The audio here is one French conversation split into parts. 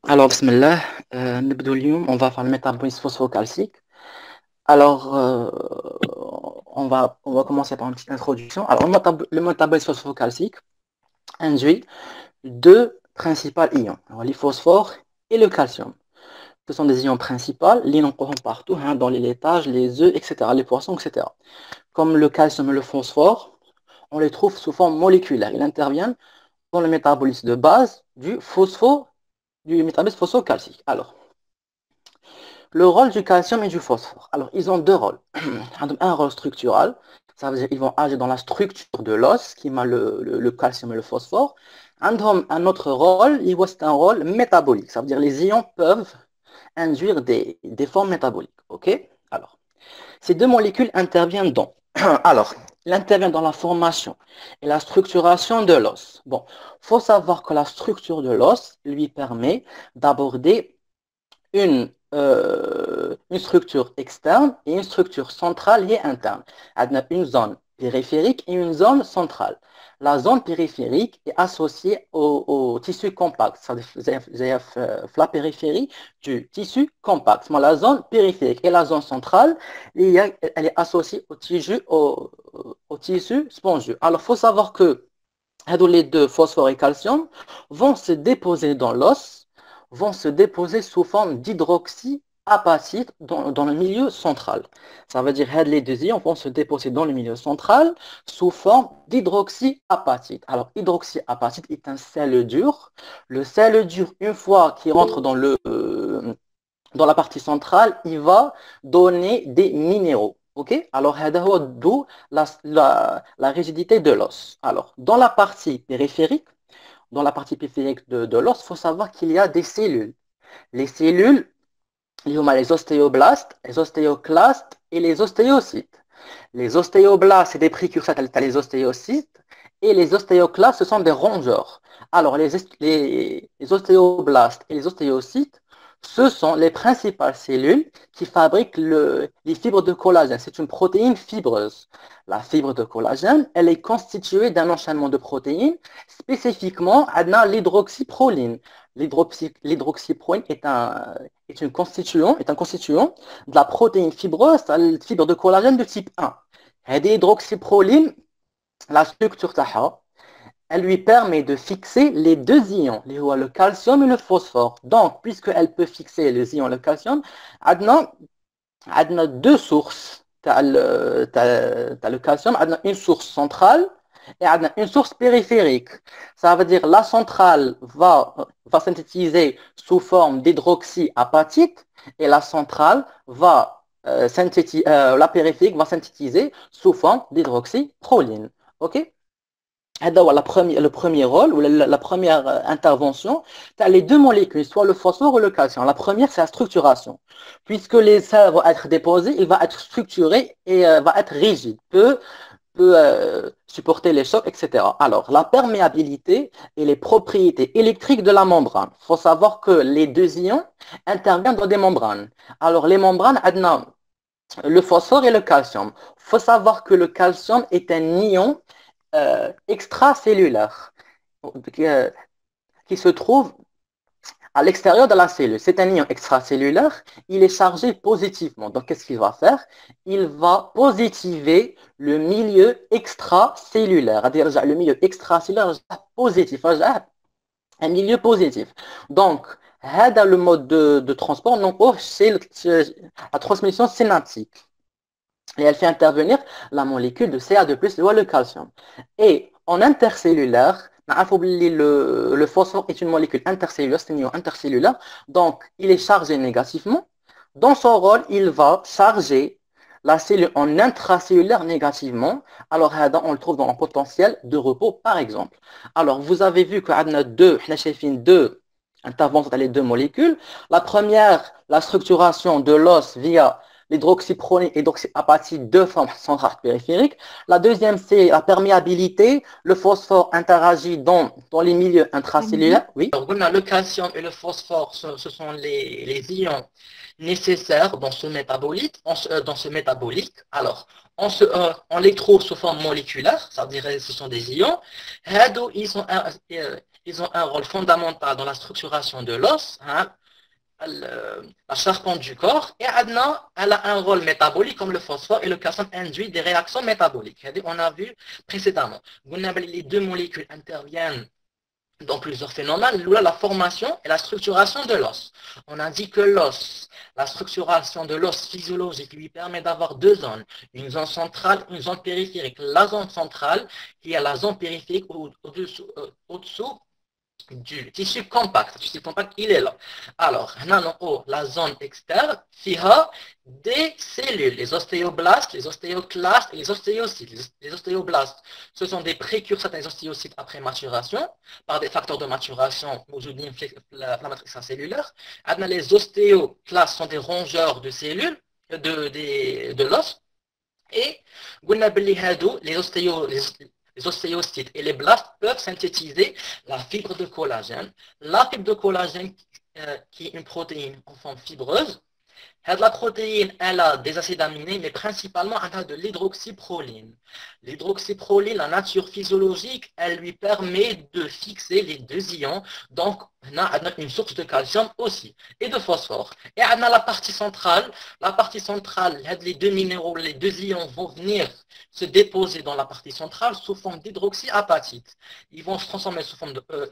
Alors, bismillah, نبدو اليوم, on va faire le métabolisme phosphocalcique. Alors, on va commencer par une petite introduction. Alors, le métabolisme phosphocalcique induit deux principaux ions, alors, les phosphores et le calcium. Ce sont des ions principaux, les noms courants partout, hein, dans les laitages, les œufs, etc., les poissons, etc. Comme le calcium et le phosphore, on les trouve sous forme moléculaire. Ils interviennent dans le métabolisme de base du métabolisme phosphocalcique. Alors, le rôle du calcium et du phosphore. Alors, ils ont deux rôles. Un rôle structural, ça veut dire qu'ils vont agir dans la structure de l'os, qui met le calcium et le phosphore. Un autre rôle, c'est un rôle métabolique, ça veut dire les ions peuvent induire des formes métaboliques. Ok. Alors, ces deux molécules interviennent dans. Alors, il intervient dans la formation et la structuration de l'os. Bon, il faut savoir que la structure de l'os lui permet d'aborder une structure externe et une structure centrale et interne. On a une zone périphérique et une zone centrale. La zone périphérique est associée au tissu compact. C'est-à-dire la périphérie du tissu compact. Mais la zone périphérique et la zone centrale, elle est associée au tissu spongieux. Alors, il faut savoir que les deux, phosphore et calcium, vont se déposer dans l'os, vont se déposer sous forme d'hydroxyapatite dans le milieu central. Ça veut dire que les deux ions vont se déposer dans le milieu central sous forme d'hydroxyapatite. Alors, hydroxyapatite est un sel dur. Le sel dur, une fois qu'il rentre dans la partie centrale, il va donner des minéraux. Ok. Alors, d'où la rigidité de l'os. Alors, dans la partie périphérique de l'os, il faut savoir qu'il y a des cellules. Les cellules, il y a les ostéoblastes, les ostéoclastes et les ostéocytes. Les ostéoblastes, c'est des précurseurs, tu les ostéocytes, et les ostéoclastes, ce sont des rongeurs. Alors, les ostéoblastes et les ostéocytes, ce sont les principales cellules qui fabriquent les fibres de collagène. C'est une protéine fibreuse. La fibre de collagène, elle est constituée d'un enchaînement de protéines, spécifiquement l'hydroxyproline. L'hydroxyproline est un constituant de la protéine fibreuse, la fibre de collagène de type 1. L'hydroxyproline, la structure taha, elle lui permet de fixer les deux ions, le calcium et le phosphore. Donc, puisqu'elle peut fixer les ions et le calcium, on a deux sources. Tu as le calcium, on a une source centrale et on a une source périphérique. Ça veut dire que la centrale va synthétiser sous forme d'hydroxyapatite et la centrale la périphérique va synthétiser sous forme d'hydroxyproline. OK? Le premier rôle ou la première intervention, tu as les deux molécules, soit le phosphore ou le calcium. La première, c'est la structuration. Puisque les sels vont être déposés, il va être structuré et va être rigide, peut supporter les chocs, etc. Alors, la perméabilité et les propriétés électriques de la membrane. Il faut savoir que les deux ions interviennent dans des membranes. Alors, les membranes, le phosphore et le calcium. Il faut savoir que le calcium est un ion extracellulaire euh, qui se trouve à l'extérieur de la cellule. C'est un ion extracellulaire, il est chargé positivement. Donc, qu'est-ce qu'il va faire? Il va positiver le milieu extracellulaire, c'est-à-dire le milieu extracellulaire positif, un milieu positif. Donc, le mode de transport, donc, c'est la transmission synaptique. Et elle fait intervenir la molécule de Ca2+, le calcium. Et en intercellulaire, le phosphore est une molécule intercellulaire, c'est un ion intercellulaire, donc il est chargé négativement. Dans son rôle, il va charger la cellule en intracellulaire négativement. Alors, on le trouve dans un potentiel de repos, par exemple. Alors, vous avez vu qu'on a deux interventions dans les deux molécules. La première, la structuration de l'os via l'hydroxyproline et l'hydroxyapatite de forme centrale périphérique. La deuxième, c'est la perméabilité. Le phosphore interagit dans les milieux intracellulaires. Oui. Alors, le calcium et le phosphore, ce sont les ions nécessaires dans ce métabolique. Alors, on les trouve sous forme moléculaire, ça veut dire que ce sont des ions. Ils sont ils ont un rôle fondamental dans la structuration de l'os, hein, la charpente du corps, et Adna, elle a un rôle métabolique comme le phosphore et le calcium induit des réactions métaboliques. On a vu précédemment, les deux molécules interviennent dans plusieurs phénomènes, la formation et la structuration de l'os. On a dit que l'os, la structuration de l'os physiologique lui permet d'avoir deux zones, une zone centrale, une zone périphérique. La zone centrale, qui est la zone périphérique au-dessous du tissu compact. Le tissu compact, il est là. Alors, en haut, la zone externe, fiha des cellules, les ostéoblastes, les ostéoclastes et les ostéocytes. Les ostéoblastes, ce sont des précurseurs des ostéocytes après maturation, par des facteurs de maturation, l'inflammation extracellulaire. Les ostéoclastes sont des rongeurs de cellules, de l'os. Et les ostéocytes et les blastes peuvent synthétiser la fibre de collagène. La fibre de collagène, qui est une protéine en forme fibreuse, la protéine, elle a des acides aminés, mais principalement, elle a de l'hydroxyproline. L'hydroxyproline, la nature physiologique, elle lui permet de fixer les deux ions. Donc, elle a une source de calcium aussi, et de phosphore. Et elle a la partie centrale. La partie centrale, les deux minéraux, les deux ions vont venir se déposer dans la partie centrale sous forme d'hydroxyapatite. Ils vont se transformer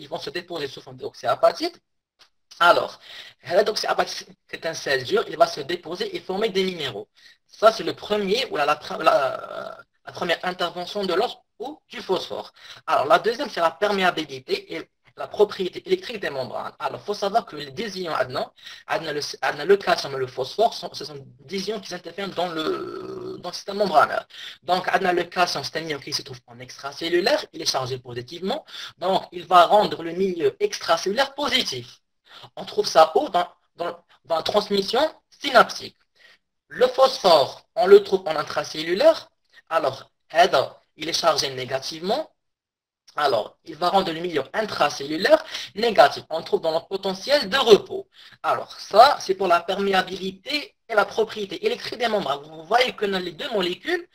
ils vont se déposer sous forme d'hydroxyapatite. Alors, c'est un sel dur, il va se déposer et former des minéraux. Ça, c'est le premier, ou la première intervention de l'os ou du phosphore. Alors, la deuxième, c'est la perméabilité et la propriété électrique des membranes. Alors, il faut savoir que les deux ions le calcium et le phosphore, ce sont des ions qui interviennent dans le système membranaire. Donc, le calcium, c'est un ion qui se trouve en extracellulaire, il est chargé positivement, donc il va rendre le milieu extracellulaire positif. On trouve ça où dans la transmission synaptique. Le phosphore, on le trouve en intracellulaire. Alors, il est chargé négativement. Alors, il va rendre le milieu intracellulaire négatif. On le trouve dans le potentiel de repos. Alors, ça, c'est pour la perméabilité et la propriété électrique des membranes. Vous voyez que dans les deux molécules,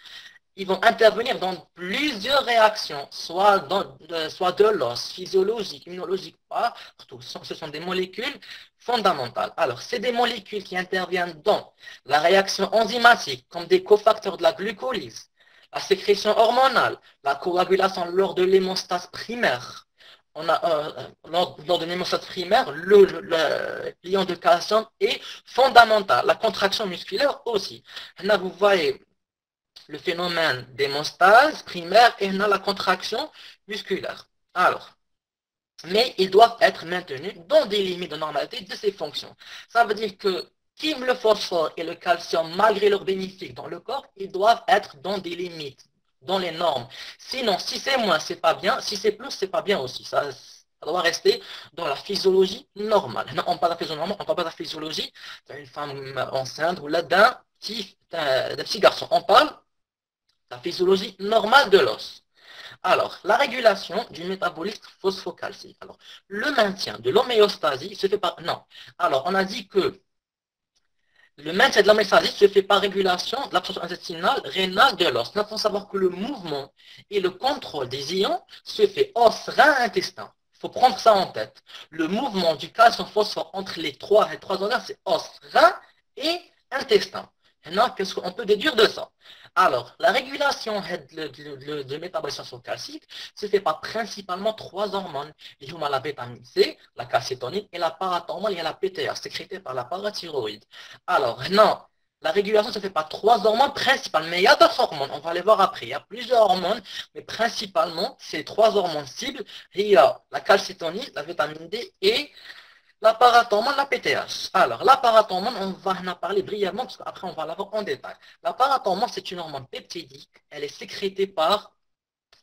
ils vont intervenir dans plusieurs réactions, soit de l'os, physiologique, immunologique, partout. Ce sont des molécules fondamentales. Alors, c'est des molécules qui interviennent dans la réaction enzymatique, comme des cofacteurs de la glucolyse, la sécrétion hormonale, la coagulation lors de l'hémostase primaire. Lors de l'hémostase primaire, l'ion de calcium est fondamental. La contraction musculaire aussi. Là, vous voyez le phénomène d'hémostase primaire et la contraction musculaire. Alors, mais ils doivent être maintenus dans des limites de normalité de ces fonctions. Ça veut dire que le phosphore et le calcium, malgré leurs bénéfices dans le corps, ils doivent être dans des limites, dans les normes. Sinon, si c'est moins, c'est pas bien. Si c'est plus, c'est pas bien aussi. Ça doit rester dans la physiologie normale. Non, on parle de la physiologie normale, on parle pas de la physiologie d'une femme enceinte ou d'un petit garçon. On parle la physiologie normale de l'os. Alors, la régulation du métabolisme phosphocalcique. Alors, le maintien de l'homéostasie se fait par... Non. Alors, on a dit que le maintien de l'homéostasie se fait par régulation de l'absorption intestinale rénale de l'os. Nous devons savoir que le mouvement et le contrôle des ions se fait os, rein, intestin. Il faut prendre ça en tête. Le mouvement du calcium phosphore entre les trois organes, c'est os, rein et intestin. Maintenant, qu'est-ce qu'on peut déduire de ça? Alors, la régulation de métabolisme calcique se fait par principalement trois hormones. Il y a la vitamine C, la calcétonine et la parathormone et la PTH, sécrétée par la parathyroïde. Alors, non, la régulation se fait par trois hormones principales, mais il y a d'autres hormones, on va les voir après. Il y a plusieurs hormones, mais principalement, ces trois hormones cibles, il y a la calcétonine, la vitamine D et la parathormone, la PTH. Alors, la parathormone, on va en parler brièvement, parce qu'après, on va la voir en détail. La parathormone, c'est une hormone peptidique. Elle est sécrétée par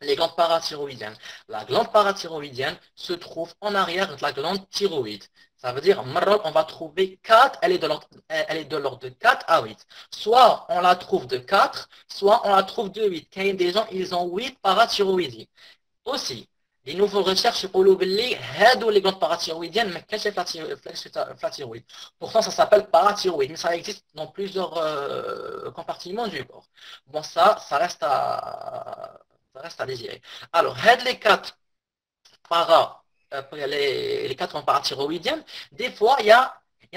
les glandes parathyroïdiennes. La glande parathyroïdienne se trouve en arrière de la glande thyroïde. Ça veut dire, on va trouver 4, elle est de l'ordre de 4 à 8. Soit on la trouve de 4, soit on la trouve de 8. Quand il y a des gens, ils ont 8 parathyroïdies. Aussi, les nouvelles recherches pour l'oublier, les glandes parathyroïdiennes, mais qu'est-ce que la thyroïde? Pourtant, ça s'appelle parathyroïde, mais ça existe dans plusieurs compartiments du corps. Bon, ça reste à désirer. Alors, les 4 para les 4 parathyroïdiennes, des fois, il y a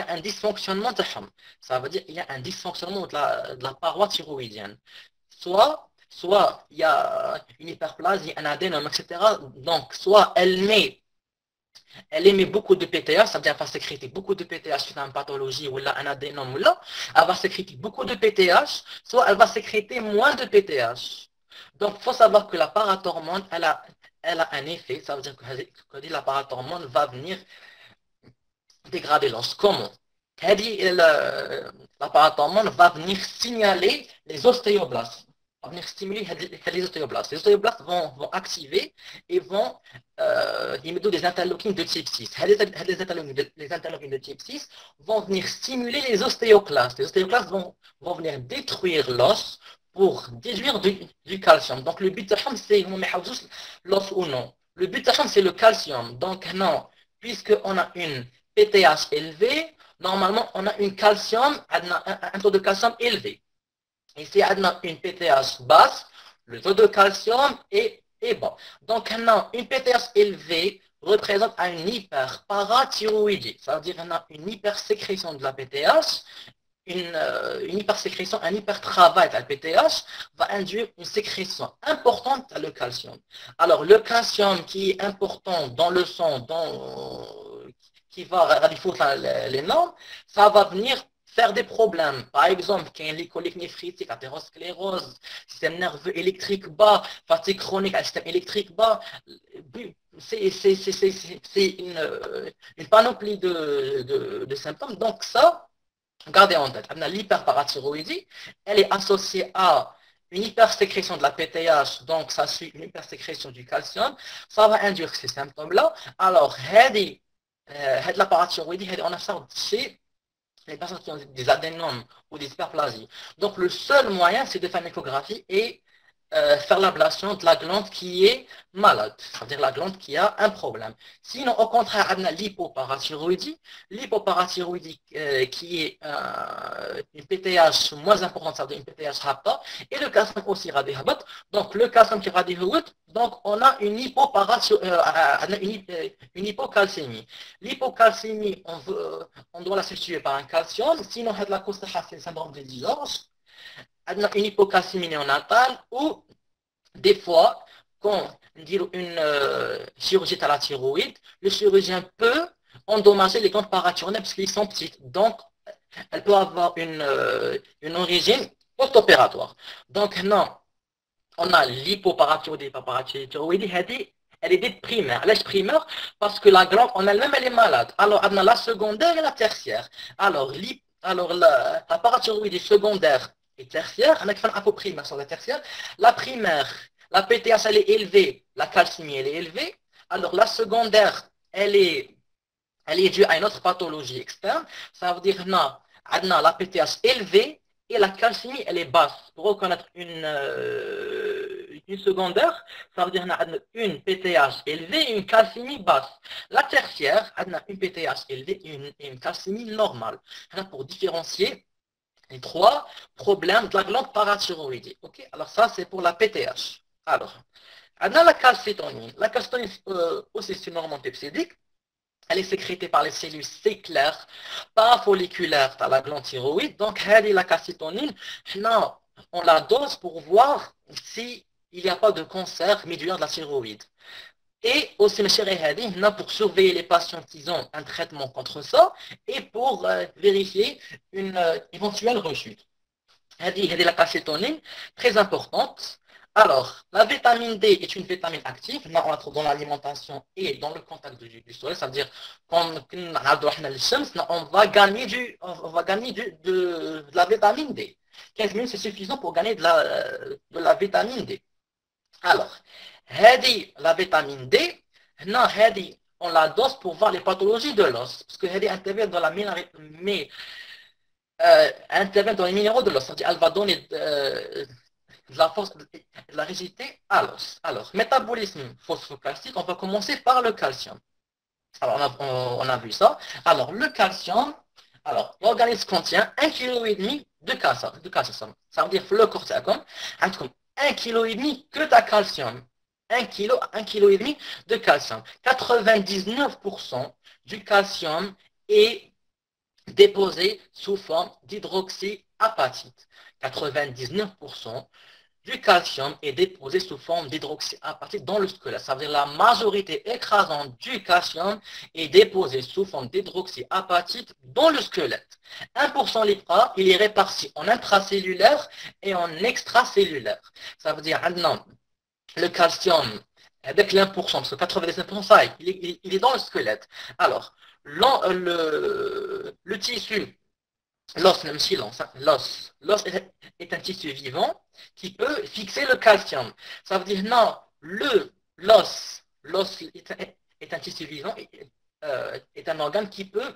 un dysfonctionnement de ham. Ça veut dire qu'il y a un dysfonctionnement de la paroi thyroïdienne. Soit il y a une hyperplasie, un adénome, etc. Donc, soit elle émet beaucoup de PTH, ça veut dire qu'elle va sécréter beaucoup de PTH suite à une pathologie ou là, un adénome ou là, elle va sécréter beaucoup de PTH, soit elle va sécréter moins de PTH. Donc, il faut savoir que la parathormone, elle a un effet, ça veut dire que la parathormone va venir dégrader l'os. Comment? La parathormone va venir signaler les ostéoblastes, va venir stimuler les ostéoblastes. Les ostéoblastes vont activer et vont émettre des interleukines de type 6. Les interleukines de type 6 vont venir stimuler les ostéoclastes. Les ostéoclastes vont venir détruire l'os pour déduire du calcium. Donc le but de c'est l'os ou non. Le but de c'est le calcium. Donc non, puisqu'on a une PTH élevé, normalement, on a un taux de calcium élevé. Et si on a une PTH basse, le taux de calcium est bas. Donc, maintenant, une PTH élevée représente une hyperparathyroïdie. Ça veut dire qu'on a une hypersécrétion de la PTH, une hypersécrétion, un hypertravail de la PTH va induire une sécrétion importante de le calcium. Alors, le calcium qui est important dans le sang, qui va radifier les normes, ça va venir faire des problèmes. Par exemple, qu'il y a une glycolyque néphritique, athérosclérose, système nerveux électrique bas, fatigue chronique, système électrique bas. C'est une panoplie de symptômes. Donc ça, gardez en tête, l'hyperparathyroïdie, elle est associée à une hypersécrétion de la PTH, donc ça suit une hypersécrétion du calcium, ça va induire ces symptômes-là. Alors, la parathyroïdie, on a ça chez les personnes qui ont des adénomes ou des hyperplasies. Donc, le seul moyen, c'est de faire une échographie et faire l'ablation de la glande qui est malade, c'est-à-dire la glande qui a un problème. Sinon, au contraire, on a l'hypoparathyroïdie, qui est une PTH moins importante, c'est-à-dire une PTH rapta, et le calcium aussi radihbat. Donc, le calcium qui est radihbat, donc on a une une hypocalcémie. L'hypocalcémie, on doit la substituer par un calcium, sinon, la cause c'est le syndrome de George. Une hypocalcémie néonatale ou des fois, quand on dit une chirurgie à la thyroïde, le chirurgien peut endommager les glandes parathyroïdiennes parce qu'elles sont petites. Donc, elle peut avoir une origine post-opératoire. Donc, non, on a l'hypoparathyroïdie, elle est dite primaire. Elle est primaire parce que la glande en elle-même, elle est malade. Alors, on a la secondaire et la tertiaire. Alors, la parathyroïdie secondaire et tertiaire, on a fait un peu primaire sur la tertiaire. La primaire, la PTH, elle est élevée, la calcémie, elle est élevée. Alors, la secondaire, elle est due à une autre pathologie externe. Ça veut dire, non, on a la PTH élevée et la calcémie, elle est basse. Pour reconnaître une secondaire, ça veut dire qu'on a une PTH élevée et une calcémie basse. La tertiaire, on a une PTH élevée et une calcémie normale. Pour différencier les 3 problèmes de la glande parathyroïdique. Okay, alors ça, c'est pour la PTH. Alors, on a la calcitonine. La calcitonine aussi, c'est une hormone peptidique. Elle est sécrétée par les cellules séclaires parafolliculaires dans la glande thyroïde. Donc, la calcitonine, on la dose pour voir s'il n'y a pas de cancer médulaire de la thyroïde. Et aussi, pour surveiller les patients qui ont un traitement contre ça et pour vérifier une éventuelle rechute. La calcitonine, très importante. Alors, la vitamine D est une vitamine active. On la trouve dans l'alimentation et dans le contact du soleil. C'est-à-dire, quand on va gagner de la vitamine D. 15 minutes, c'est suffisant pour gagner de la vitamine D. Alors, la vitamine D, on la dose pour voir les pathologies de l'os. Parce que intervient dans intervient dans les minéraux de l'os. C'est-à-dire, elle va donner de la force, de la rigidité à l'os. Alors, métabolisme phosphocalcique, on va commencer par le calcium. Alors, on a vu ça. Alors, le calcium, l'organisme contient 1,5 kg de calcium. Ça veut dire que le corps, c'est comme 1,5 kg que de calcium. kilo à 1,5 kg de calcium. 99% du calcium est déposé sous forme d'hydroxyapatite. 99% du calcium est déposé sous forme d'hydroxyapatite dans le squelette. Ça veut dire la majorité écrasante du calcium est déposée sous forme d'hydroxyapatite dans le squelette. 1% l'IPRA, il est réparti en intracellulaire et en extracellulaire. Ça veut dire, maintenant, le calcium, avec l'1%, parce que 99%, ça, il est dans le squelette. Alors, le tissu, l'os, même si l'os est un tissu vivant qui peut fixer le calcium. Ça veut dire, non, l'os est un tissu vivant, est un organe qui peut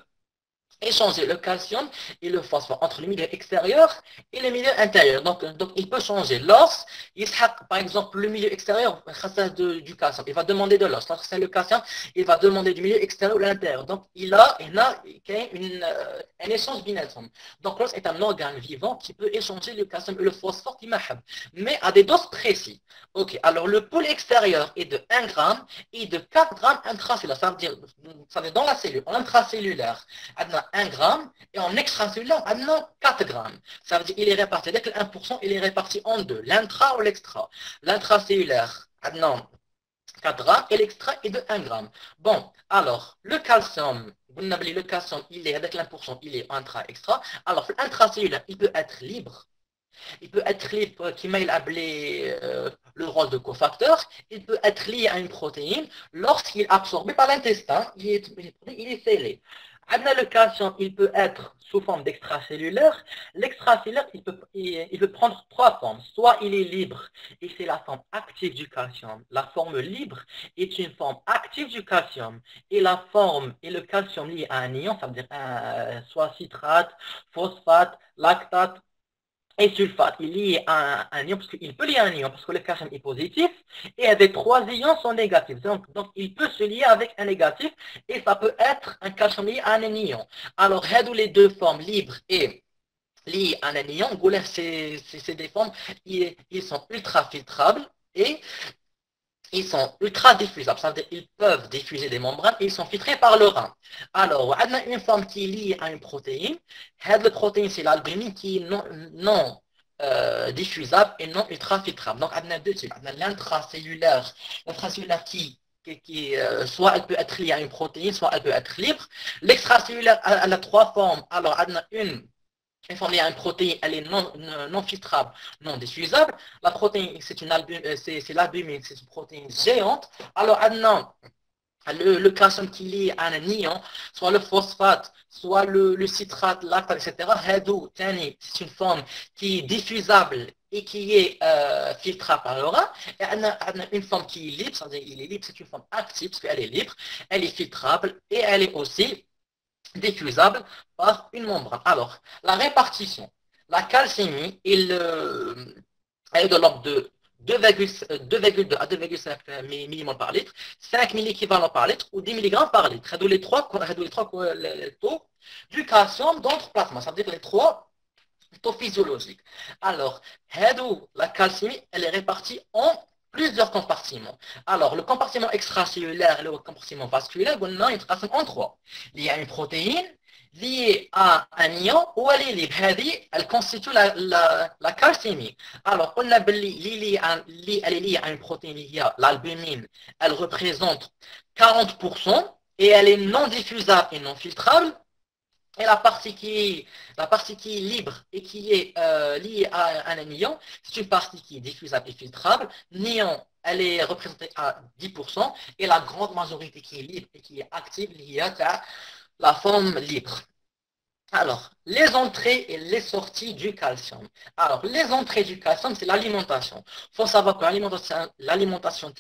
échanger le calcium et le phosphore entre le milieu extérieur et le milieu intérieur. Donc il peut changer l'os. Par exemple, le milieu extérieur du calcium. Il va demander de l'os. Lorsque c'est le calcium, il va demander du milieu extérieur ou l'intérieur. Donc il a un échange binatome. Donc l'os est un organe vivant qui peut échanger le calcium et le phosphore qui mahab, mais à des doses précises. Ok, alors le pôle extérieur est de 1 gramme et de 4 grammes intracellulaire. Ça veut dire dans la cellule, en intracellulaire, 1 gramme et en extracellulaire, 4 grammes. Ça veut dire qu'il est réparti, dès que 1%, il est réparti en deux, l'intra ou l'extra. L'intracellulaire, 4 grammes et l'extra est de 1 gramme. Bon, alors, le calcium, il est avec l'1%, il est intra-extra. Alors, l'intracellulaire, il peut être libre. Il peut être libre, qui m'a appelé le rôle de cofacteur. Il peut être lié à une protéine lorsqu'il est absorbé par l'intestin. Il est scellé. Le calcium, il peut être sous forme d'extracellulaire. L'extracellulaire, il peut prendre trois formes. Soit il est libre, et c'est la forme active du calcium. La forme libre est une forme active du calcium. Et la forme et le calcium lié à un ion, ça veut dire soit citrate, phosphate, lactate, et sulfate, il lie un ion, parce qu'il peut lier un ion, parce que le calcium est positif, et les trois ions sont négatifs. Donc, il peut se lier avec un négatif, et ça peut être un calcium lié à un anion. Alors, les deux formes libres et liées à un anion, c'est des formes, ils sont ultra filtrables, et ils sont ultra diffusables, ça veut dire qu'ils peuvent diffuser des membranes et ils sont filtrés par le rein. Alors, on a une forme qui est liée à une protéine. Cette protéine, c'est l'albumine qui est non diffusable et non ultra filtrable. Donc, on a deux types. On a l'intracellulaire qui soit elle peut être liée à une protéine, soit elle peut être libre. L'extracellulaire, elle a trois formes. Alors, on a une forme liée à une protéine, elle est non filtrable, non diffusable. La protéine, c'est l'albumine, c'est une protéine géante. Alors, maintenant, le calcium qui est lié à un ion, soit le phosphate, soit le citrate, lactate, etc. C'est une forme qui est diffusable et qui est filtrable par le rein. Et on a une forme qui est libre, c'est-à-dire il est libre, c'est une forme active parce qu'elle est libre, elle est filtrable et elle est aussi diffusable par une membrane. Alors, la répartition, la calcémie, elle est de l'ordre de 2,2 à 2,5 millimoles par litre, 5 milléquivalents par litre ou 10 mg par litre. Les trois taux du calcium dans le plasma, ça veut dire les trois taux physiologiques. Alors, la calcémie, elle est répartie en plusieurs compartiments. Alors, le compartiment extracellulaire et le compartiment vasculaire, on a une trace en trois. Il y a une protéine liée à un ion ou elle est libre. Elle constitue la calcémie. Alors, on a elle est liée à une protéine liée à l'albumine. Elle représente 40% et elle est non diffusable et non filtrable. Et la partie qui est libre et qui est liée à un anion, c'est une partie qui est diffusable et filtrable. Néon, elle est représentée à 10%, et la grande majorité qui est libre et qui est active, liée à la forme libre. Alors, les entrées et les sorties du calcium. Alors, les entrées du calcium, c'est l'alimentation. Il faut savoir que l'alimentation,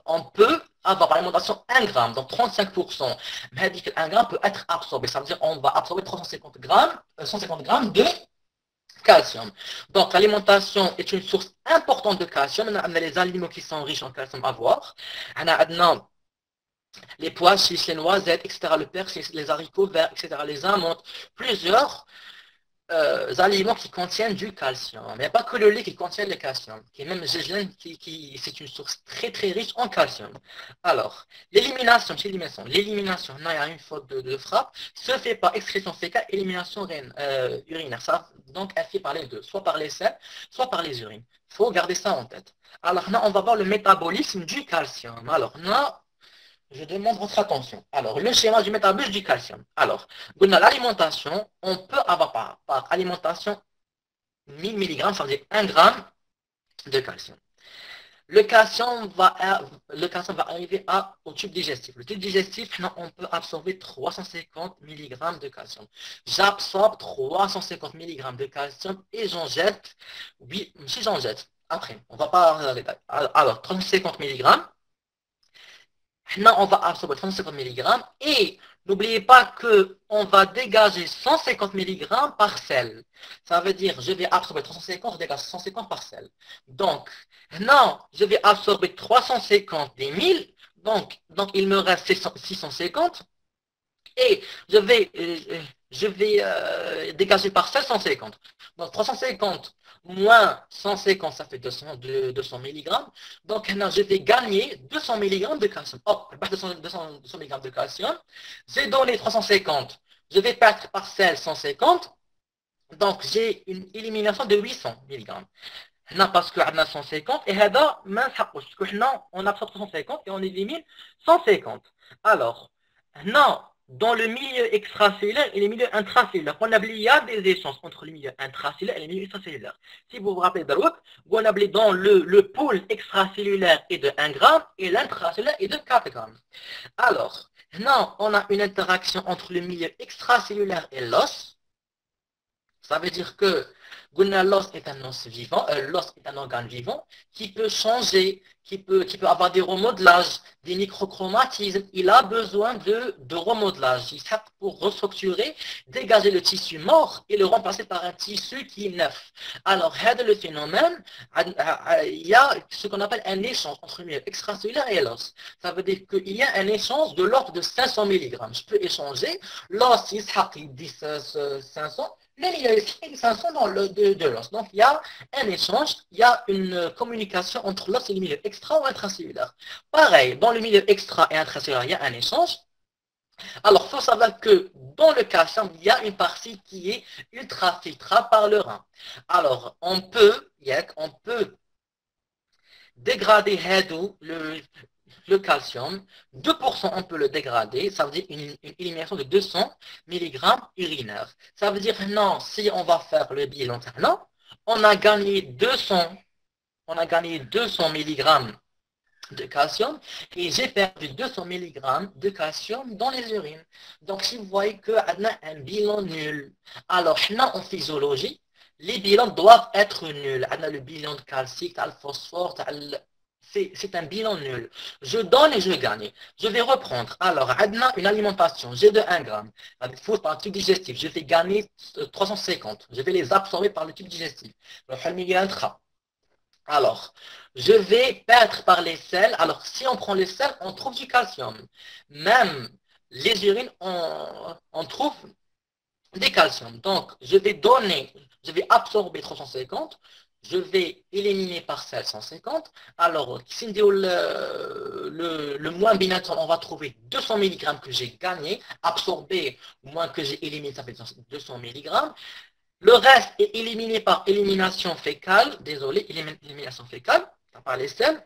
on peut avoir l'alimentation 1 gramme, donc 35%. Mais 1 gramme peut être absorbé. Ça veut dire qu'on va absorber 150 grammes de calcium. Donc l'alimentation est une source importante de calcium. On a les aliments qui sont riches en calcium à voir. On a les pois chiches, les noisettes, etc., le persil, les haricots verts, etc., les amandes, plusieurs aliments qui contiennent du calcium. Il n'y a pas que le lait qui contient le calcium. Et même c'est une source très très riche en calcium. Alors, l'élimination, non, il y a une faute de frappe, se fait par excrétion fécale, élimination urinaire. Ça, donc, elle fait par les deux, soit par les selles, soit par les urines. Il faut garder ça en tête. Alors, là, on va voir le métabolisme du calcium. Alors, là, je demande votre attention. Alors, le schéma du métabolisme du calcium. Alors, dans l'alimentation, on peut avoir par alimentation 1000 mg, ça veut dire 1 gramme de calcium. Le calcium va arriver au tube digestif. Le tube digestif, non, on peut absorber 350 mg de calcium. J'absorbe 350 mg de calcium et j'en jette, oui, si j'en jette, après, on va pas dans les détails. Alors, 350 mg, maintenant, on va absorber 350 mg et n'oubliez pas qu'on va dégager 150 mg par selle. Ça veut dire, je vais absorber 350, je dégage 150 par selle. Donc, maintenant, je vais absorber 350 des 1000, donc il me reste 650 et je vais dégager par 750. Donc 350 moins 150, ça fait 200 mg. Donc là, je vais gagner 200 mg de calcium. Hop, 200 mg de calcium. J'ai donné 350. Je vais perdre par celle 150. Donc j'ai une élimination de 800 mg. Non, parce qu'on a 150 et là, on absorbe 350 et on élimine 150. Alors, non, dans le milieu extracellulaire et le milieu intracellulaire, on a il y a des échanges entre le milieu intracellulaire et le milieu extracellulaire. Si vous vous rappelez de on a dans le pôle extracellulaire est de 1 gramme et l'intracellulaire est de 4 grammes. Alors, non, on a une interaction entre le milieu extracellulaire et l'os. Ça veut dire que l'os est un os vivant, l'os est un organe vivant qui peut changer, qui peut avoir des remodelages, des microchromatismes. Il a besoin de remodelage pour restructurer, dégager le tissu mort et le remplacer par un tissu qui est neuf. Alors, le phénomène, il y a ce qu'on appelle un échange entre le milieu extracellulaire et l'os. Ça veut dire qu'il y a un échange de l'ordre de 500 mg. Je peux échanger, l'os, il dit 500, les milieux 500 dans le de l'os. Donc, il y a un échange, il y a une communication entre l'os et le milieu extra ou intracellulaire. Pareil, dans le milieu extra et intracellulaire, il y a un échange. Alors, il faut savoir que dans le calcium, il y a une partie qui est ultrafiltrable par le rein. Alors, on peut dégrader le calcium, 2% on peut le dégrader, ça veut dire une élimination de 200 mg urinaire. Ça veut dire non, si on va faire le bilan non, on a gagné 200 mg de calcium et j'ai perdu 200 mg de calcium dans les urines. Donc si vous voyez qu'on a un bilan nul, alors là en physiologie, les bilans doivent être nuls. On a le bilan de calcique, le phosphore, c'est un bilan nul. Je donne et je gagne. Je vais reprendre. Alors, on a une alimentation, j'ai de 1 gramme. Avec food par le tube digestif, je vais gagner 350. Je vais les absorber par le tube digestif. Le milieu intra. Alors, je vais perdre par les selles. Alors, si on prend les selles, on trouve du calcium. Même les urines, on trouve des calciums. Donc, je vais absorber 350, je vais éliminer par celle 150. Alors, si le moins bien, on va trouver 200 mg que j'ai gagné, absorbé, moins que j'ai éliminé, ça fait 200 mg. Le reste est éliminé par élimination fécale, désolé, élimination fécale, par les selles.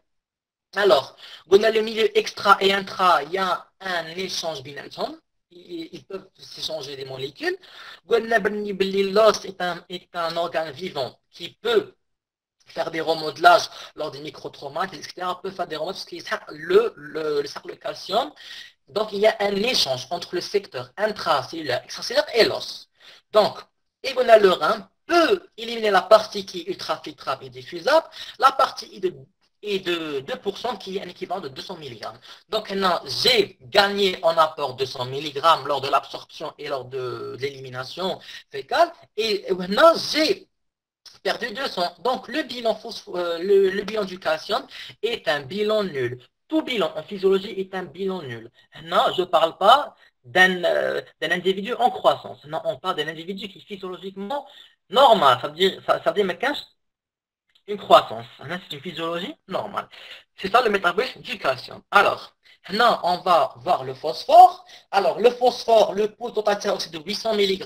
Alors, on a le milieu extra et intra, il y a un échange binatom. Ils peuvent s'échanger des molécules. L'os est un organe vivant qui peut faire des remodelages lors des microtraumates, etc. Peut faire des remodelages parce qu'il le calcium. Donc, il y a un échange entre le secteur intracellulaire, extracellulaire et l'os. Donc, et on a le rein peut éliminer la partie qui est ultrafiltrable et diffusable, la partie est de 2% qui est un équivalent de 200 mg. Donc maintenant, j'ai gagné en apport 200 mg lors de l'absorption et lors de l'élimination fécale, et maintenant j'ai perdu 200. Donc le bilan du calcium est un bilan nul. Tout bilan en physiologie est un bilan nul. Non, je ne parle pas d'un individu en croissance. Non, on parle d'un individu qui est physiologiquement normal. Ça veut dire mais une croissance. C'est une physiologie normale. C'est ça le métabolisme du calcium. Alors, maintenant, on va voir le phosphore. Alors, le phosphore, le poids total c'est de 800 mg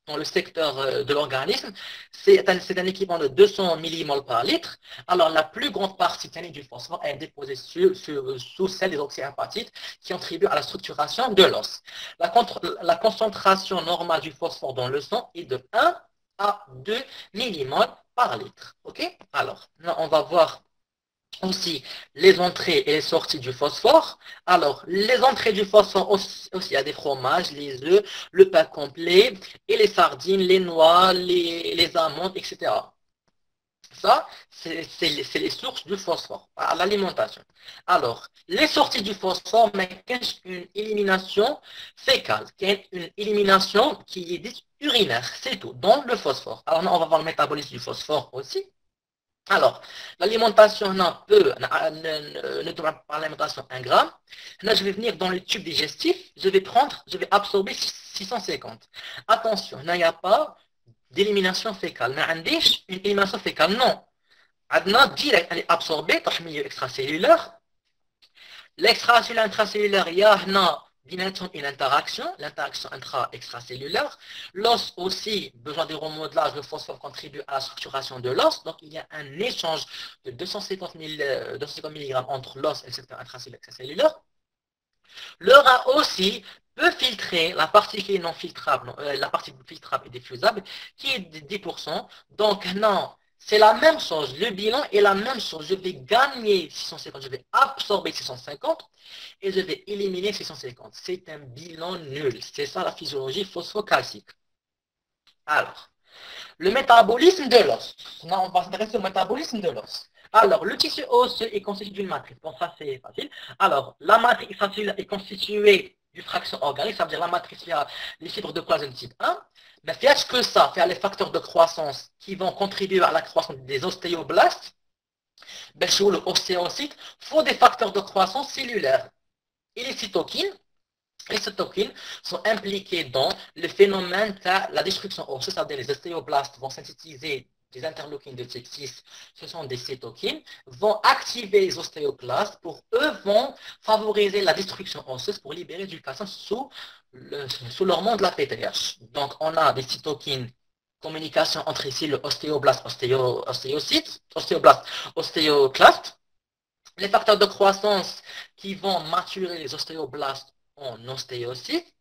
dans le secteur de l'organisme. C'est un équivalent de 200 millimoles par litre. Alors, la plus grande partie du phosphore est déposée sous celle des oxyapatites qui contribuent à la structuration de l'os. La concentration normale du phosphore dans le sang est de 1 à 2 millimoles par litre. OK? Alors, là, on va voir aussi les entrées et les sorties du phosphore. Alors, les entrées du phosphore aussi, il y a des fromages, les œufs, le pain complet, et les sardines, les noix, les amandes, etc. Ça, c'est les sources du phosphore à l'alimentation. Alors, les sorties du phosphore, mais qu'est-ce qu'une élimination fécale, une élimination qui est dite urinaire, c'est tout, dans le phosphore. Alors, on va voir le métabolisme du phosphore aussi. Alors, l'alimentation ne doit pas l'alimentation 1 gramme. Là, je vais venir dans le tube digestif, je vais absorber 650. Attention, il n'y a pas d'élimination fécale. Une élimination fécale, non. Adna, direct, elle est absorbée par le milieu extracellulaire. L'extracellulaire, intracellulaire, il y a une interaction, l'interaction intra-extracellulaire. L'os aussi, besoin de remodelage, le phosphore contribue à la structuration de l'os. Donc, il y a un échange de 250 mg entre l'os et le secteur intracellulaire et extracellulaire. Le rat aussi peut filtrer la partie qui est non filtrable, la partie filtrable et diffusable, qui est de 10%. Donc, non, c'est la même chose. Le bilan est la même chose. Je vais gagner 650, je vais absorber 650 et je vais éliminer 650. C'est un bilan nul. C'est ça la physiologie phosphocalcique. Alors, le métabolisme de l'os. Là, on va s'intéresser au métabolisme de l'os. Alors, le tissu osseux est constitué d'une matrice. Bon, ça, c'est facile. Alors, la matrice est constituée d'une fraction organique, ça veut dire la matrice, il y a les fibres de collagen type 1. Mais il y a que ça, il y a les facteurs de croissance qui vont contribuer à la croissance des ostéoblastes. Ben, chez le ostéocyte, il faut des facteurs de croissance cellulaire. Et les cytokines, sont impliqués dans le phénomène de la destruction osseuse, c'est-à-dire les ostéoblastes vont synthétiser des interleukines de type 6, ce sont des cytokines, vont activer les ostéoblastes, pour eux vont favoriser la destruction osseuse pour libérer du calcium sous l'hormone de la PTH. Donc on a des cytokines, communication entre ici le ostéoblast, ostéocyte, ostéoblast, ostéoclaste, les facteurs de croissance qui vont maturer les ostéoblastes en ostéocytes,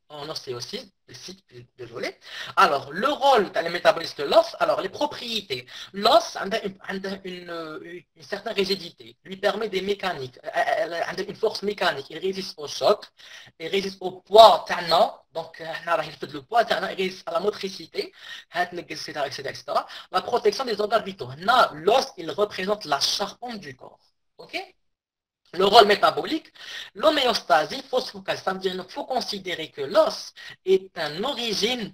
désolé. Alors, le rôle dans les métabolismes de l'os, alors les propriétés. L'os a une certaine rigidité, lui permet des mécaniques, elle a une force mécanique, il résiste au choc, il résiste au poids, donc le poids, il résiste à la motricité, etc., etc. La protection des organes vitaux. L'os, il représente la charpente du corps. OK? Le rôle métabolique, l'homéostasie phosphocalcique, ça veut dire qu'il faut considérer que l'os est l'origine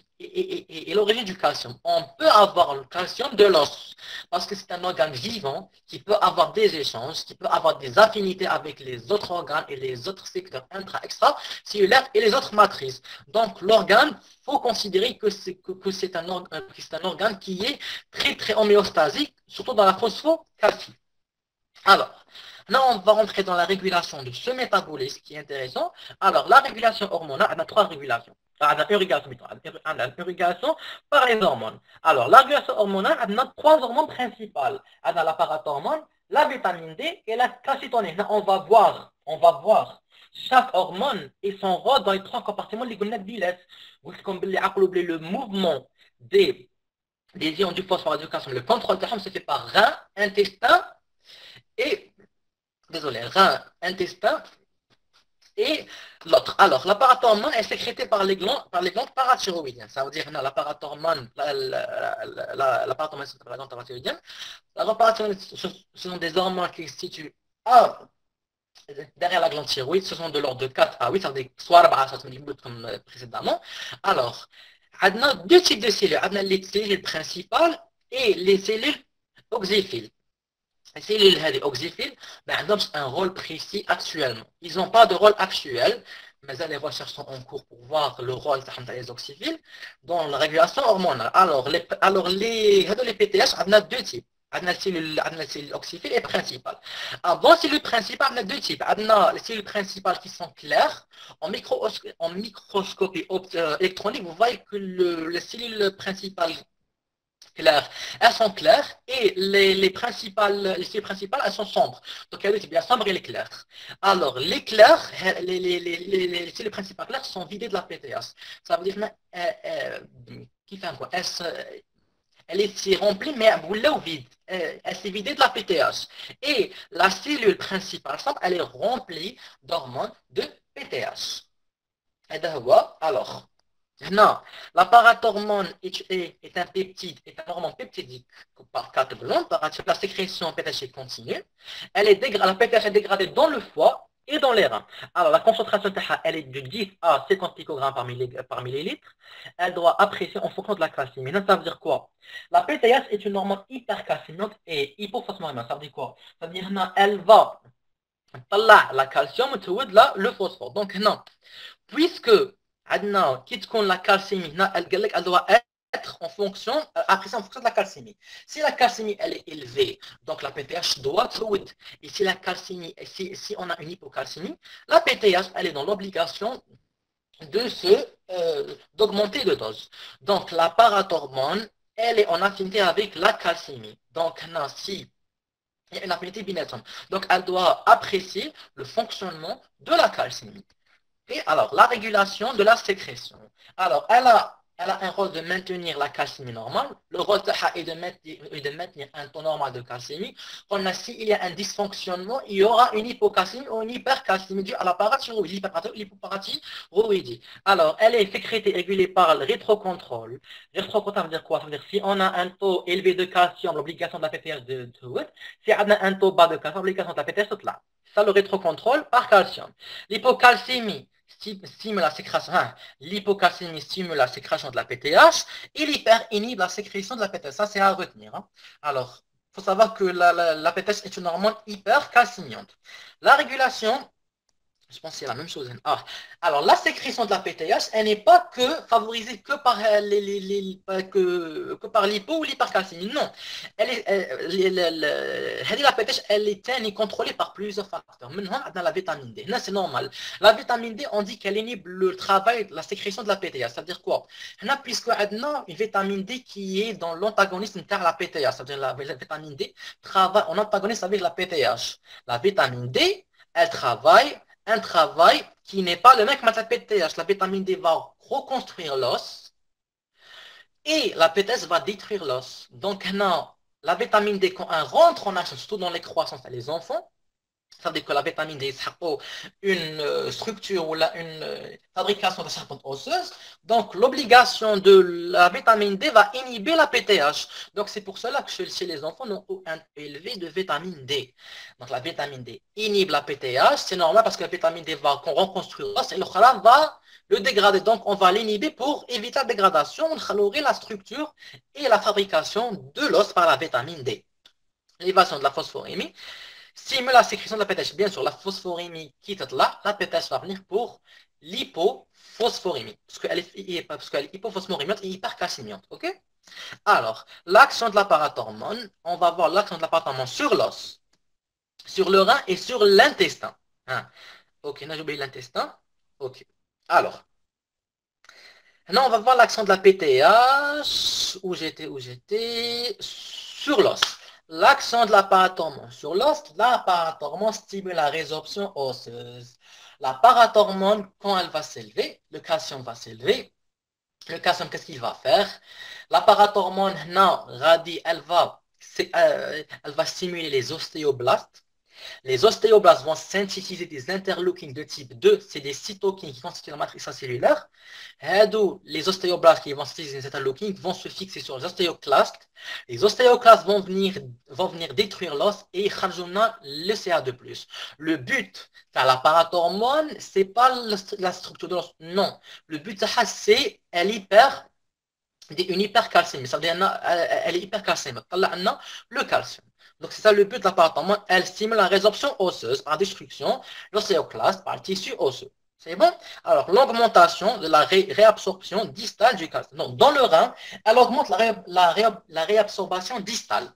du calcium. On peut avoir le calcium de l'os parce que c'est un organe vivant qui peut avoir des échanges, qui peut avoir des affinités avec les autres organes et les autres secteurs intra-extra-cellulaires et les autres matrices. Donc l'organe, il faut considérer que c'est un organe qui est très très homéostasique, surtout dans la phosphocalcie. Alors, là, on va rentrer dans la régulation de ce métabolisme qui est intéressant. Alors, la régulation hormonale, on a trois régulations. On a une régulation par les hormones. Alors, la régulation hormonale, on a trois hormones principales. On a la parathormone, la vitamine D et la calcitonin. Là, on va voir chaque hormone et son rôle dans les trois compartiments des gonades bilaires. Le mouvement des ions du phosphore et du calcium, le contrôle calcium se fait par rein, intestin et, rein, intestin et l'autre. Alors, la parathormone est sécrétée par les glandes parathyroïdiennes. Ça veut dire, non, la parathormone, la parathormone, c'est la glande parathyroïdienne. La parathormone, ce sont des hormones qui se situent derrière la glande thyroïde. Ce sont de l'ordre de 4 à 8, ça veut dire soit comme précédemment. Alors, on a deux types de cellules. On a les cellules principales et les cellules oxyphiles. Les cellules oxyphiles ont un rôle précis actuellement. Ils n'ont pas de rôle actuel, mais les recherches sont en cours pour voir le rôle des oxyphiles dans la régulation hormonale. Les PTH, on a deux types. On a la cellule oxyphile et principale. Dans la cellule principale, on a deux types. On a les cellules principales qui sont claires. En microscopie électronique, vous voyez que les cellules principales claires, elles sont claires et les cellules principales, elles sont sombres. Donc, il y a deux types, il y a sombre et les claires. Alors, les claires, les cellules principales claires sont vidées de la PTH. Ça veut dire qui fait quoi elle est remplie, mais elle boule au vide. Elle s'est vidée de la PTH. Et la cellule principale, elle est remplie d'hormones de PTH. Et alors, non, la parathormone est un peptide, est un hormone peptidique par carte blanche, par la sécrétion PTH continue. La PTH est dégradée dans le foie et dans les reins. Alors, la concentration de elle est de 10 à 50 picogrammes par millilitre. Elle doit apprécier en fonction de la calcémie. Ça veut dire quoi? La PTH est une hormone hypercalcémiante et hypophosphorémiante. Ça veut dire quoi? Ça veut dire elle va la calcium et le phosphore. Donc, non. Puisque la calcémie, elle doit être en fonction, appréciée en fonction de la calcémie. Si la calcémie elle est élevée, donc la PTH doit être. Et si la calcémie, si on a une hypocalcémie, la PTH elle est dans l'obligation d'augmenter de dose. Donc la parathormone, elle est en affinité avec la calcémie. Donc si il y a une affinité binatone. Donc elle doit apprécier le fonctionnement de la calcémie. Et alors, la régulation de la sécrétion. Alors, elle a un rôle de maintenir la calcémie normale. Le rôle est de maintenir un taux normal de calcémie. S'il y a un dysfonctionnement, il y aura une hypocalcémie ou une hypercalcémie due à la parathyroïdie, l'hypoparathyroïdie. Alors, elle est sécrétée et régulée par le rétrocontrôle. Rétrocontrôle, ça veut dire quoi? Ça veut dire si on a un taux élevé de calcium, l'obligation de la PTH de haute. Si on a un taux bas de calcium, l'obligation de la PTH de là. Ça, le rétrocontrôle par calcium. L'hypocalcémie stimule la sécrétion, l'hypocalcémie stimule la sécrétion de la PTH et l'hyper inhibe la sécrétion de la PTH. Ça, c'est à retenir. Alors, il faut savoir que la PTH est une hormone hypercalcémiante. La régulation, je pense que c'est la même chose. Alors, la sécrétion de la PTH, elle n'est pas favorisée que par l'hypo ou l'hypercalcémie. Non. La PTH, elle est contrôlée par plusieurs facteurs. Maintenant, on a la vitamine D. Là, c'est normal. La vitamine D, on dit qu'elle inhibe le travail, la sécrétion de la PTH. C'est-à-dire quoi? Puisque on a une vitamine D qui est dans l'antagonisme de la PTH. C'est-à-dire la vitamine D travaille en antagonisme avec la PTH. La vitamine D, elle travaille un travail qui n'est pas le même que la PTH. La vitamine D va reconstruire l'os et la PTH va détruire l'os. Donc, non, la vitamine D, quand elle rentre en action, surtout dans les croissances et les enfants, ça veut dire que la vitamine D est une structure ou une fabrication de serpente osseuse. Donc, l'obligation de la vitamine D va inhiber la PTH. Donc, c'est pour cela que chez les enfants, on a un taux élevé de vitamine D. Donc, la vitamine D inhibe la PTH. C'est normal parce que la vitamine D va reconstruire l'os et le khalam va le dégrader. Donc, on va l'inhiber pour éviter la dégradation, on va la structure et la fabrication de l'os par la vitamine D. L'élévation de la phosphorémie stimule la sécrétion de la PTH. Bien sûr, la phosphorémie quitte là, la PTH va venir pour l'hypophosphorémie. Parce qu'elle est hypophosphorémiante et hypercalcémiante. Ok? Alors, l'action de la parathormone, on va voir l'action de la parathormone sur l'os, sur le rein et sur l'intestin. Ok, j'ai oublié l'intestin. Ok. Alors, maintenant, on va voir l'action de la PTH. Où j'étais sur l'os. L'action de la parathormone sur l'os, la parathormone stimule la résorption osseuse. La parathormone, quand elle va s'élever, le calcium va s'élever. Le calcium, qu'est-ce qu'il va faire? La parathormone, non, radie, elle va stimuler les ostéoblastes. Les ostéoblastes vont synthétiser des interleukines de type 2, c'est des cytokines qui constituent la matrice cellulaire. Les ostéoblastes qui vont synthétiser des interleukines vont se fixer sur les ostéoclastes. Les ostéoclastes vont venir détruire l'os et kharjouna le CA2+. Le but de la parathormone, c'est pas la structure de l'os, non. Le but, c'est une hypercalcémie. Ça veut dire elle est hypercalcémique. Le calcium. Donc, c'est ça le but de la parathormone. Elle stimule la résorption osseuse par destruction, l'ostéoclaste par le tissu osseux. C'est bon? Alors, l'augmentation de la réabsorption distale du calcium. Donc, dans le rein, elle augmente la réabsorption distale.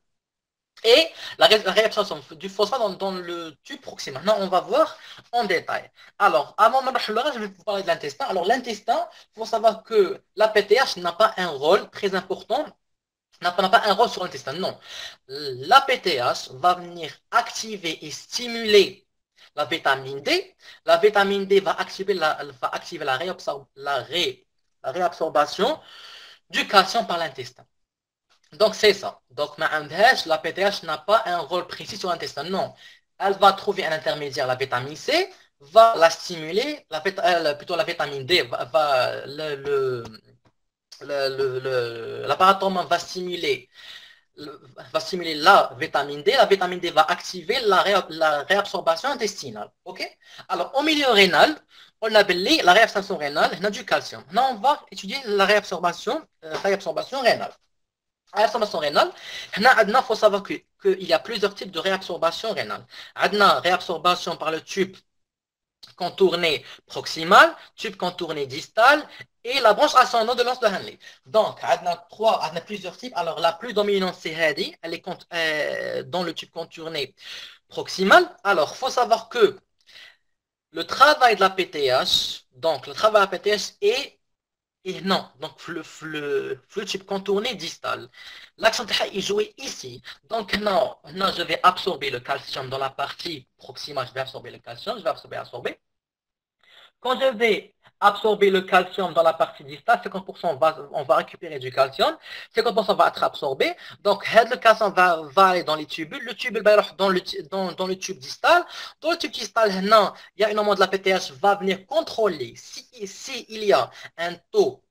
Et la réabsorption du phosphate dans le tube proximal. Maintenant, on va voir en détail. Alors, avant de le rein, je vais vous parler de l'intestin. Alors, l'intestin, il faut savoir que la PTH n'a pas un rôle très important, n'a pas un rôle sur l'intestin. Non. La PTH va venir activer et stimuler la vitamine D. La vitamine D va activer la réabsorption du calcium par l'intestin. Donc, c'est ça. Donc, la PTH n'a pas un rôle précis sur l'intestin. Non. Elle va trouver un intermédiaire, la vitamine C, va la stimuler, plutôt la vitamine D, l'appareil va stimuler la vitamine D. La vitamine D va activer la réabsorption intestinale. OK? Alors, au milieu rénal, on appelle la réabsorption rénale, on a du calcium. Maintenant, on va étudier la réabsorption rénale. Réabsorption rénale, il faut savoir qu'il y a plusieurs types de réabsorption rénale. Il y a réabsorption par le tube contourné proximal, tube contourné distal et la branche ascendante de l'os de Henle. Donc, il y a plusieurs types. Alors, la plus dominante, c'est Hadi, elle est dans le tube contourné proximal. Alors, il faut savoir que le travail de la PTH, donc le travail de la PTH est et non, donc le tube contourné distal. L'action est jouée ici. Donc non, je vais absorber le calcium dans la partie proximale, je vais absorber le calcium, je vais absorber. Quand je vais absorber le calcium dans la partie distale, 50% on va récupérer du calcium, 50% va être absorbé. Donc, le calcium va aller dans les tubules, le tubule va aller dans le tube distal. Dans le tube distal, il y a une moment de la PTH va venir contrôler si il y a un taux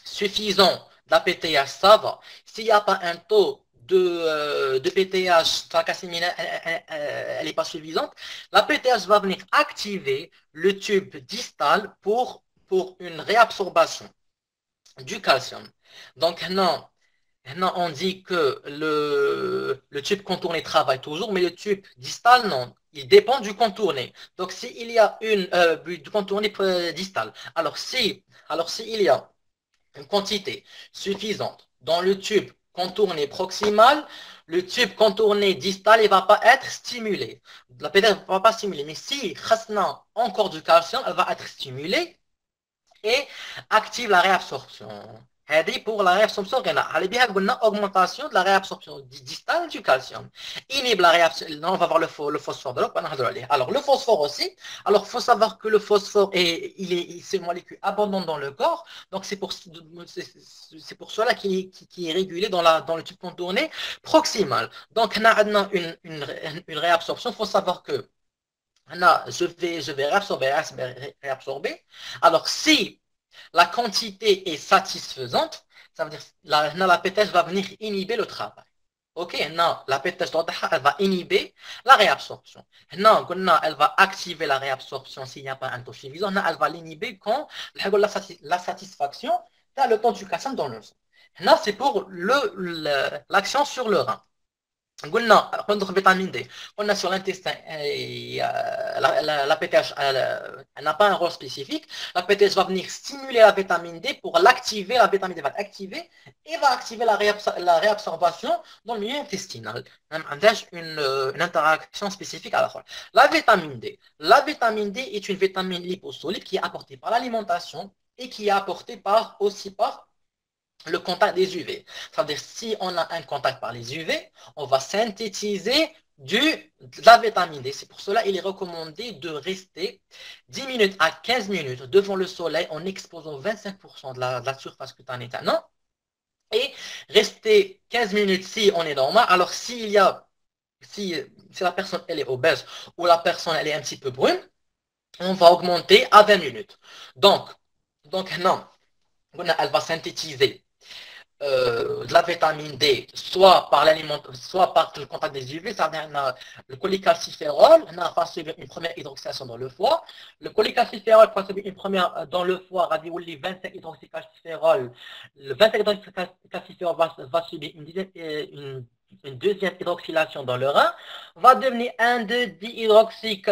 suffisant de la PTH, ça va. S'il n'y a pas un taux de PTH, la casémine, elle n'est pas suffisante, la PTH va venir activer le tube distal pour une réabsorption du calcium. Donc, non, on dit que le tube contourné travaille toujours, mais le tube distal, non. Il dépend du contourné. Donc, s'il y a du contourné distal, alors s'il y a une quantité suffisante dans le tube contourné proximal, le tube contourné distal ne va pas être stimulé. La PTH ne va pas stimuler, mais si il encore du calcium, elle va être stimulée et active la réabsorption. هذه pour la réabsorption rénale. على بها قلنا augmentation de la réabsorption distale du calcium. Inhibe la réabsorption. On va voir le phosphore de l'eau. Alors le phosphore aussi. Alors il faut savoir que le phosphore c'est une molécule abondante dans le corps. Donc c'est pour cela qu'il est régulé dans le tube contourné proximal. Donc on a une réabsorption. Il faut savoir que je vais réabsorber. Alors, si la quantité est satisfaisante, ça veut dire que la PTH va venir inhiber le travail. Ok, non, la PTH elle va inhiber la réabsorption. Non, elle va activer la réabsorption s'il n'y a pas un taux suffisant. Non, elle va l'inhiber quand la satisfaction a le taux du calcium dans le sang. Non, c'est pour l'action sur le rein. قلنا ندخل فيتامين دي قلنا sur l'intestin la PTH elle n'a pas un rôle spécifique. La PTH va venir stimuler la vitamine D pour l'activer. La vitamine D va l'activer et va activer la réabsorption dans le milieu intestinal. Une interaction spécifique à la fois. La vitamine D est une vitamine liposoluble qui est apportée par l'alimentation et qui est apportée aussi par le contact des UV. C'est-à-dire, si on a un contact par les UV, on va synthétiser de la vitamine D. C'est pour cela qu'il est recommandé de rester 10 minutes à 15 minutes devant le soleil en exposant 25% de la surface cutanée non, et rester 15 minutes si on est normal. Alors, si la personne elle est obèse ou la personne elle est un petit peu brune, on va augmenter à 20 minutes. Donc non, elle va synthétiser de la vitamine D, soit par le contact des UV, c'est-à-dire le cholécalciférol, va subir une première hydroxylation dans le foie. Le cholécalciférol va subir une première dans le foie, va dérouler 25 hydroxycalciférol. Le 25 hydroxycalciférol va subir une deuxième hydroxylation dans le rein, va devenir un 2 dihydroxy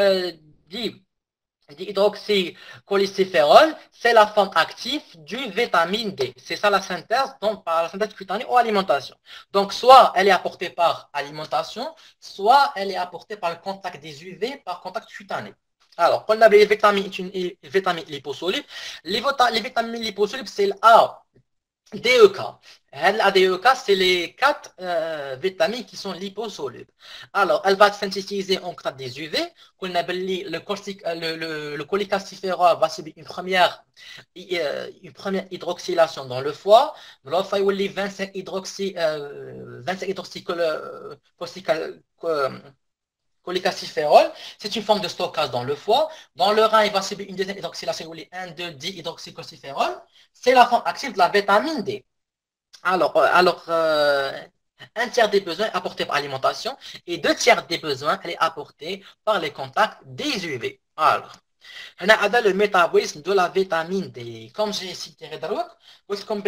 Dihydroxycholécystérol, c'est la forme active d'une vitamine D. C'est ça la synthèse, donc par la synthèse cutanée ou alimentation. Donc, soit elle est apportée par alimentation, soit elle est apportée par le contact des UV, par contact cutané. Alors, quand on a les vitamines, une vitamine liposoluble, les vitamines liposolubles, c'est l'A, DEK. l'ADEK, c'est les quatre vitamines qui sont liposolubles. Alors, elle va être synthétisée en contact des UV. Qu'on appelle le cholécalciférol va subir une première hydroxylation dans le foie. L'autre fois, il y a 25 cholécalciférol. C'est une forme de stockage dans le foie. Dans le rein, il va subir une deuxième hydroxylation, 1,2-dihydroxycholécystérol. C'est la forme active de la vitamine D. Alors, un tiers des besoins est apporté par l'alimentation et deux tiers des besoins elle est apporté par les contacts des UV. Alors, on a le métabolisme de la vitamine D. Comme j'ai cité, comme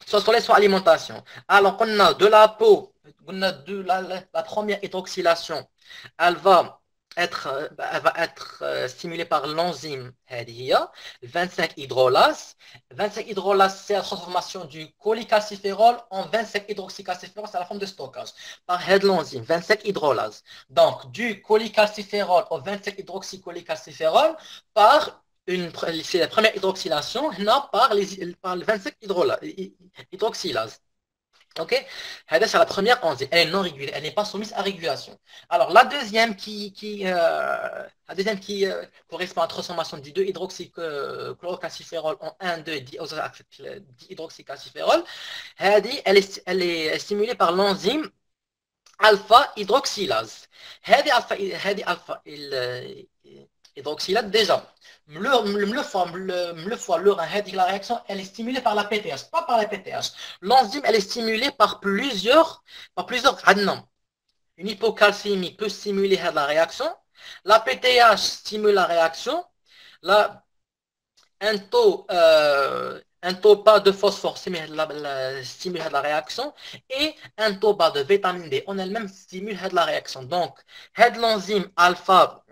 soit soleil, soit alimentation. Alors, on a de la peau, on a de la première hydroxylation, elle va être stimulée par l'enzyme 25 hydrolase. 25 hydrolase, c'est la transformation du cholécalciférol en 25 hydroxycalciférol, c'est la forme de stockage. Par l'enzyme 25 hydrolase. Donc, du cholécalciférol au 25 hydroxycholécalciférol par c'est la première hydroxylation par le 25 hydroxylase. Ok, c'est la première enzyme. Elle est non régulée, elle n'est pas soumise à régulation. Alors la deuxième correspond à la transformation du 2-hydroxychlorocalciférol en 1,2-dihydroxycalciférol. Elle est stimulée par l'enzyme alpha hydroxylase. alpha hydroxylate déjà. Le foie, le rein, la réaction, elle est stimulée par la PTH, pas par la PTH. L'enzyme, elle est stimulée par plusieurs non. Une hypocalcémie peut stimuler la réaction. La PTH stimule la réaction. Un taux bas de phosphore stimule la réaction et un taux bas de vitamine D en elle-même stimule la réaction. Donc, l'enzyme alpha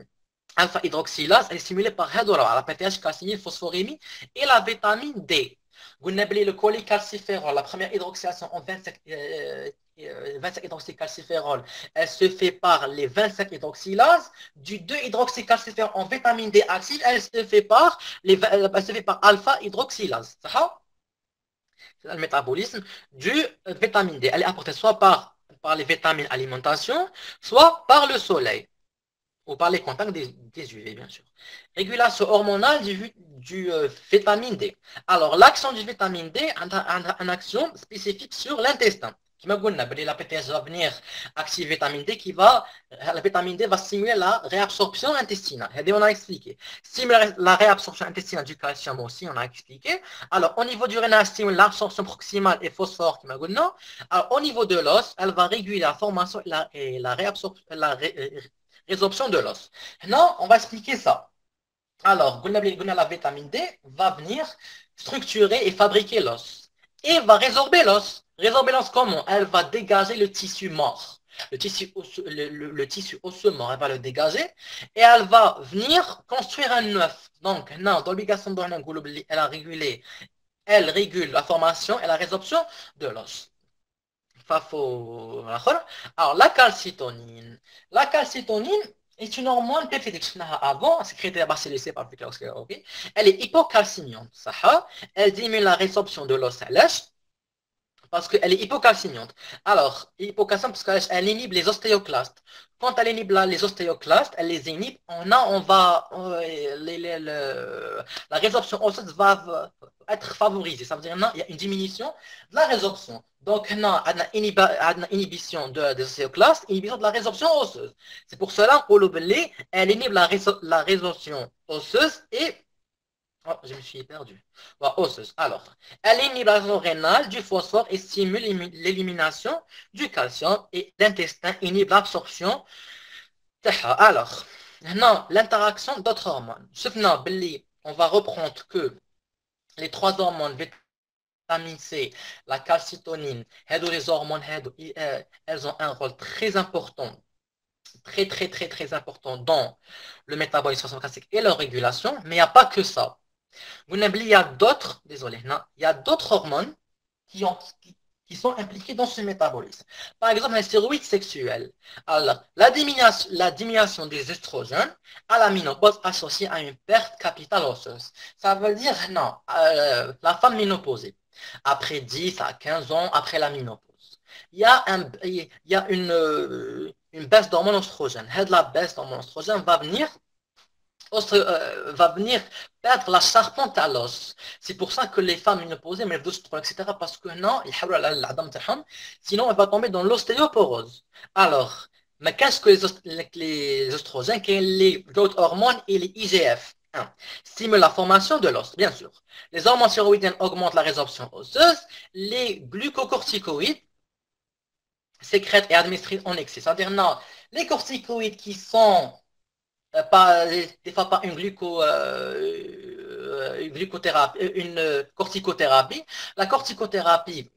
hydroxylase est stimulée par la PTH, calcine, phosphorémie et la vitamine D. Vous n'avez le cholécalciférol, la première hydroxylation en 25 hydroxycalciférol, elle se fait par les 25 hydroxylases. Du 2-hydroxycalciférol en vitamine D acide, elle se fait par alpha hydroxylase. C'est le métabolisme du vitamine D. Elle est apportée soit par les vitamines alimentation, soit par le soleil ou par les contacts des UV, bien sûr. Régulation hormonale du vitamine D. Alors, l'action du vitamine D a une action spécifique sur l'intestin. Qui m'a dit la PTH va venir activer vitamine D la vitamine D va stimuler la réabsorption intestinale. Et on a expliqué. Stimuler la réabsorption intestinale du calcium aussi, on a expliqué. Alors, au niveau du rénal, stimule l'absorption proximale et phosphore qui m'a dit non. Alors, au niveau de l'os, elle va réguler la formation et la réabsorption, résorption de l'os. Maintenant, on va expliquer ça. Alors, la vitamine D va venir structurer et fabriquer l'os. Et va résorber l'os. Résorber l'os comment? Elle va dégager le tissu mort. Le tissu osseux mort, elle va le dégager. Et elle va venir construire un œuf. Donc, non, dans l'obligation de elle régule la formation et la résorption de l'os. Alors, la calcitonine. La calcitonine est une hormone peptidique avant, sécrétée par CLC par le ok. Elle est hypocalciniante. Elle diminue la résorption de l'os à lèche parce qu'elle est hypocalciniante. Alors, hypocalciante parce qu'elle inhibe les ostéoclastes. Quand elle inhibe les ostéoclastes, elle les inhibe, la résorption osseuse va être favorisée. Ça veut dire non, il y a une diminution de la résorption. Donc, non, il y a une inhibition des ostéoclastes, inhibition de la résorption osseuse. C'est pour cela qu'elle elle inhibe la résorption osseuse et oh, je me suis perdu. Osseuse. Alors, elle inhibe l'action rénale du phosphore et stimule l'élimination du calcium et l'intestin inhibe l'absorption. Alors, non, l'interaction d'autres hormones. Souvenez, on va reprendre que les trois hormones, vitamine C, la calcitonine, les hormones, elles ont un rôle très important très très très très important dans le métabolisme phosphocalcique et leur régulation, mais il n'y a pas que ça. Il y a d'autres, désolé, non, il y a d'autres hormones qui, ont, qui sont impliquées dans ce métabolisme. Par exemple, les stéroïdes sexuels. Alors, la diminution des estrogènes à la ménopause associée à une perte capitale osseuse. Ça veut dire, non, la femme ménopausée, après 10 à 15 ans après la ménopause, il y a une baisse d'hormones oestrogènes. La baisse d'hormones oestrogènes va venir perdre la charpente à l'os. C'est pour ça que les femmes ménopausées, mais etc., parce que non, sinon elle va tomber dans l'ostéoporose. Alors, mais qu'est-ce que les oestrogènes, les growth hormones et les IGF? Stimulent la formation de l'os, bien sûr. Les hormones thyroïdiennes augmentent la résorption osseuse. Les glucocorticoïdes sécrètent et administrés en excès. C'est-à-dire, non, les corticoïdes qui sont pas, des fois pas une glucothérapie, une corticothérapie. La corticothérapie,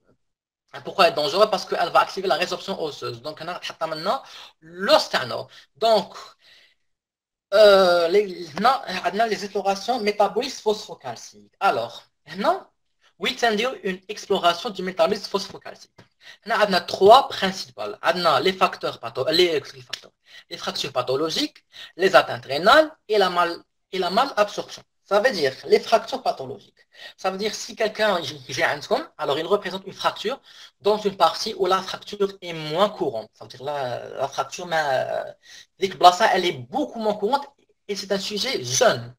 pourquoi elle est dangereuse? Parce qu'elle va activer la résorption osseuse. Donc, on a maintenant l'ostano. Donc, les explorations métabolistes phosphocalciques. Alors, maintenant, oui, c'est une exploration du métabolisme phosphocalcique. On a trois principales. On a les fractures pathologiques, les atteintes rénales et la malabsorption. Ça veut dire les fractures pathologiques. Ça veut dire si quelqu'un j'ai un com, alors il représente une fracture dans une partie où la fracture est moins courante. Ça veut dire la fracture, elle est beaucoup moins courante et c'est un sujet jeune.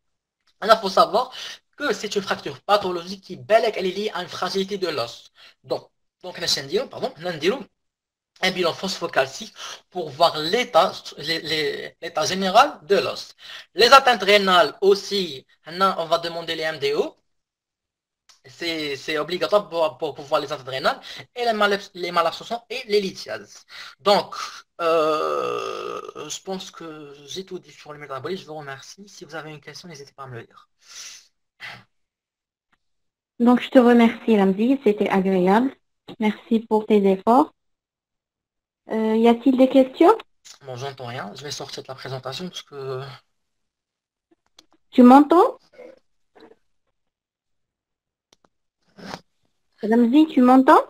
Il faut savoir que c'est une fracture pathologique qui elle est liée à une fragilité de l'os. Donc, un bilan phosphocalcique pour voir l'état général de l'os. Les atteintes rénales aussi, on va demander les MDO. C'est obligatoire pour voir les atteintes rénales et les malabsorptions et les lithiases. Donc, je pense que j'ai tout dit sur le métabolisme. Je vous remercie. Si vous avez une question, n'hésitez pas à me le dire. Donc, je te remercie, Ramzi. C'était agréable. Merci pour tes efforts. Y a-t-il des questions? Bon, j'entends rien. Je vais sortir de la présentation parce que... Tu m'entends? Ramzi, tu m'entends?